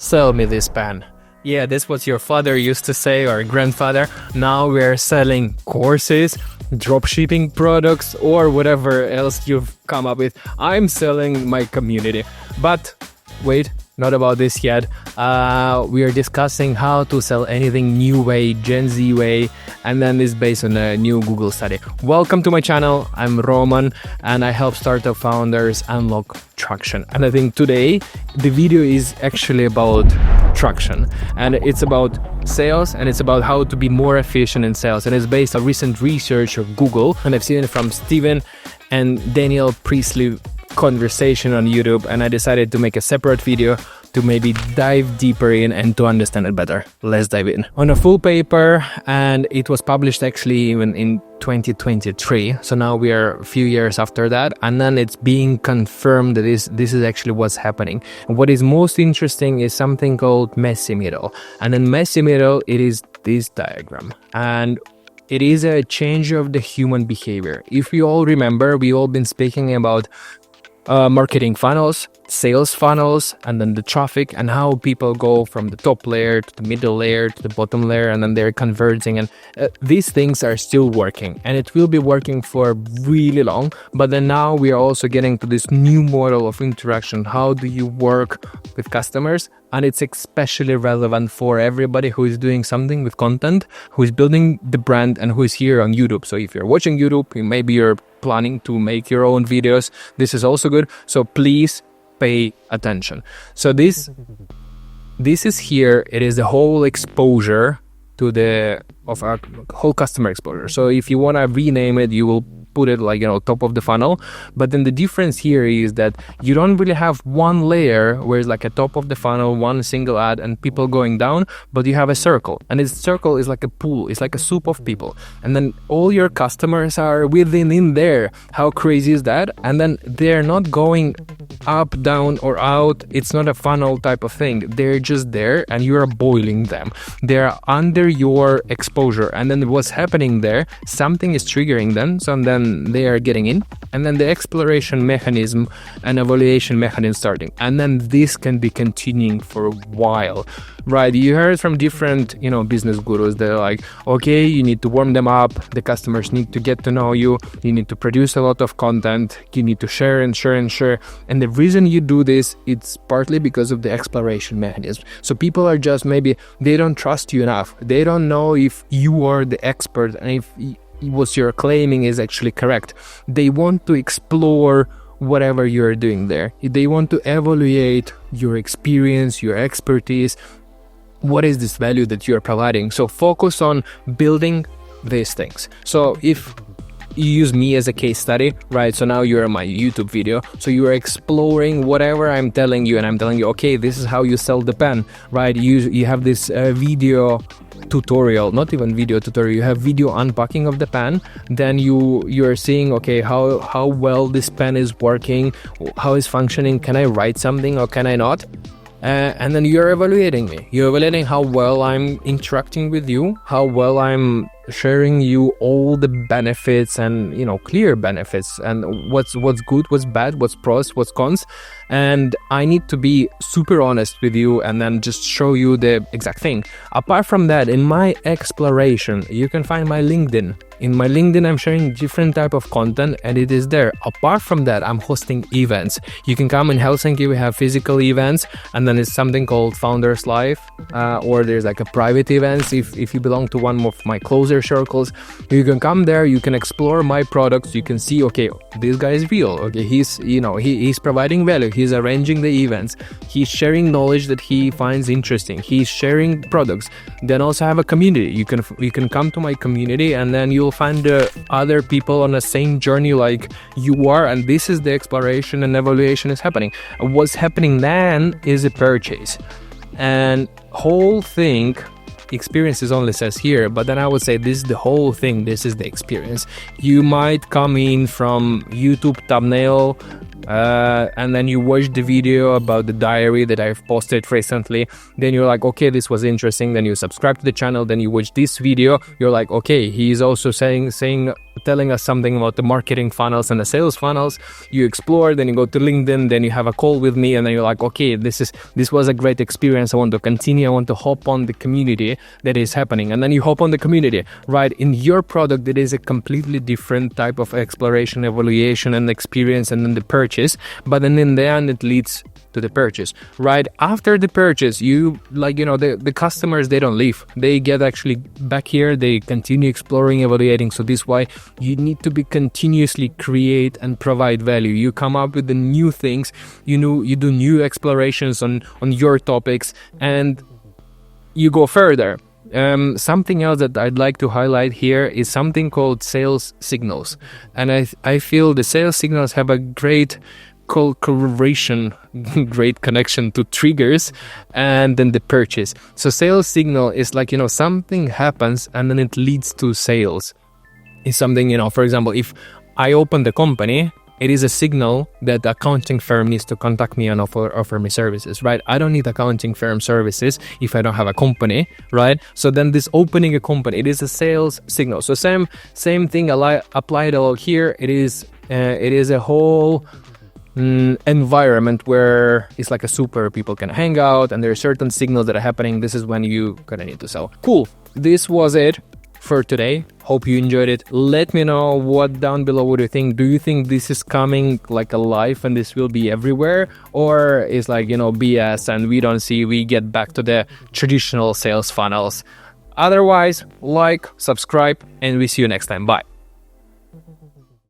Sell me this pen. Yeah, this was your father used to say, or grandfather. Now we're selling courses, dropshipping products, or whatever else you've come up with. I'm selling my community. But wait, not about this yet. We are discussing how to sell anything new way, Gen Z way, and then this based on a new Google study. Welcome to my channel. I'm Roman, and I help startup founders unlock traction. And I think today the video is actually about traction, and it's about sales, and it's about how to be more efficient in sales. And it's based on recent research of Google, and I've seen it from Steven and Daniel Priestley conversation on YouTube, and I decided to make a separate video to maybe dive deeper in and to understand it better. Let's dive in. On a full paper, and it was published actually even in 2023. So now we are a few years after that, and then it's being confirmed that this is actually what's happening. And what is most interesting is something called messy middle. And in messy middle, it is this diagram. And it is a change of the human behavior. If you all remember, we all been speaking about marketing funnels, sales funnels, and then the traffic, and how people go from the top layer to the middle layer to the bottom layer, and then they're converging. And these things are still working, and it will be working for really long. But then now we are also getting to this new model of interaction. How do you work with customers? And it's especially relevant for everybody who is doing something with content, who is building the brand, and who is here on YouTube. So if you're watching YouTube, maybe you're planning to make your own videos, this is also good. So please pay attention. So this is here. It is the whole exposure of our whole customer exposure. So if you want to rename it, you will put it like, top of the funnel. But then the difference here is that you don't really have one layer where it's like a top of the funnel, one single ad and people going down, but you have a circle, and this circle is like a pool. It's like a soup of people, and then all your customers are in there. How crazy is that? And then they're not going up, down, or out. It's not a funnel type of thing. They're just there, and you are boiling them. They're under your exposure, and then what's happening there, something is triggering them, so then they are getting in, and then the exploration mechanism and evaluation mechanism starting, and then this can be continuing for a while, right? You heard from different business gurus. They're like, okay, you need to warm them up, the customers need to get to know you, you need to produce a lot of content, you need to share and share and share. And the reason you do this, it's partly because of the exploration mechanism. So people are just, maybe they don't trust you enough, they don't know if you are the expert and if what you're claiming is actually correct. They want to explore whatever you're doing there. They want to evaluate your experience, your expertise. What is this value that you're providing? So focus on building these things. So if you use me as a case study, right? So now you're on my YouTube video. So you are exploring whatever I'm telling you, and I'm telling you, okay, this is how you sell the pen, right? You have this video tutorial, not even video tutorial, you have video unpacking of the pen. Then you're seeing, okay, how well this pen is working, how is functioning, can I write something or can I not? And then you're evaluating me. You're evaluating how well I'm interacting with you, how well I'm sharing you all the benefits and clear benefits, and what's good, what's bad, what's pros, what's cons. And I need to be super honest with you and then just show you the exact thing. Apart from that, in my exploration, you can find my LinkedIn. In my LinkedIn, I'm sharing different type of content, and it is there. Apart from that, I'm hosting events. You can come in Helsinki, we have physical events, and then it's something called Founders Live, or there's like a private events. If you belong to one of my closer circles, you can come there, you can explore my products, you can see, okay, this guy is real, okay, he's providing value, he's arranging the events, he's sharing knowledge that he finds interesting, he's sharing products. Then also have a community. You can come to my community, and then you'll find other people on the same journey like you are, and this is the exploration and evaluation is happening. What's happening then is a purchase, and whole thing experiences only says here, but then I would say this is the whole thing. This is the experience. You might come in from YouTube thumbnail, and then you watch the video about the diary that I've posted recently, then you're like, okay, this was interesting, then you subscribe to the channel, then you watch this video, you're like, okay, he's also telling us something about the marketing funnels and the sales funnels. You explore, then you go to LinkedIn, then you have a call with me, and then you're like, okay, this was a great experience, I want to continue, I want to hop on the community that is happening. And then you hop on the community, right? In your product, it is a completely different type of exploration, evaluation, and experience, and then the purchase. But then in the end, it leads to the purchase. Right after the purchase, the customers, they don't leave, they get actually back here, they continue exploring, evaluating. So this is why you need to be continuously create and provide value. You come up with the new things, you do new explorations on your topics, and you go further. Something else that I'd like to highlight here is something called sales signals, and I feel the sales signals have a great correlation, great connection to triggers and then the purchase. So sales signal is like, something happens and then it leads to sales. It's something, for example, if I open the company, it is a signal that the accounting firm needs to contact me and offer me services, right? I don't need accounting firm services if I don't have a company, right? So then this opening a company, it is a sales signal. So same thing applied all here. It is a whole environment where it's like a super, people can hang out, and there are certain signals that are happening. This is when you gonna need to sell. Cool. This was it for today. Hope you enjoyed it. Let me know what down below. What do you think? Do you think this is coming like alive and this will be everywhere, or is like BS and we get back to the traditional sales funnels? Otherwise, like, subscribe, and we see you next time. Bye.